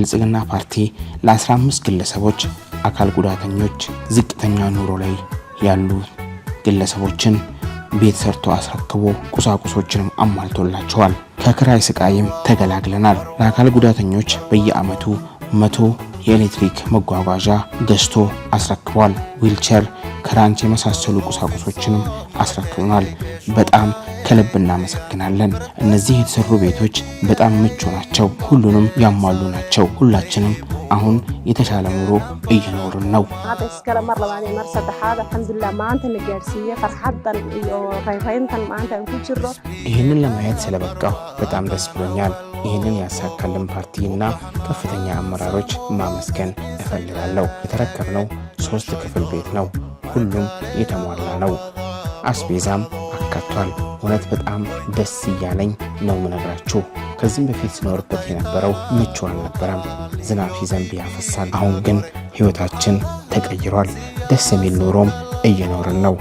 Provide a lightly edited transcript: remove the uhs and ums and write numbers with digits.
ብልጽግና ፓርቲ ለ15 ግለሰቦች አካል ጉዳተኞች ዝቅተኛ ኑሮ ላይ ያሉ ግለሰቦችን ቤት ሰርቶ አስረክቦ ቁሳቁሶችንም አሟልቶላቸዋል። ከክራይ ስቃይም ተገላግለናል። ለአካል ጉዳተኞች በየአመቱ 100 የኤሌክትሪክ መጓጓዣ ገዝቶ አስረክቧል። ዊልቸር፣ ክራንች የመሳሰሉ ቁሳቁሶችንም አስረክቧል። በጣም ከልብ እናመሰግናለን። እነዚህ የተሰሩ ቤቶች በጣም ምቹ ናቸው፣ ሁሉንም ያሟሉ ናቸው። ሁላችንም አሁን የተሻለ ኑሮ እየኖርን ነው። ይህንን ለማየት ስለበቃው በጣም ደስ ብሎኛል። ይህንን ያሳካልን ፓርቲና ከፍተኛ አመራሮች ማመስገን እፈልጋለሁ። የተረከብነው 3 ክፍል ቤት ነው። ሁሉም የተሟላ ነው። አስቤዛም አካቷል። እውነት በጣም ደስ እያለኝ ነው የምነግራችሁ። ከዚህም በፊት ስኖርበት የነበረው ምቹ አልነበረም። ዝናብ ሲዘንብ ያፈሳል። አሁን ግን ህይወታችን ተቀይሯል። ደስ የሚል ኑሮም እየኖርን ነው።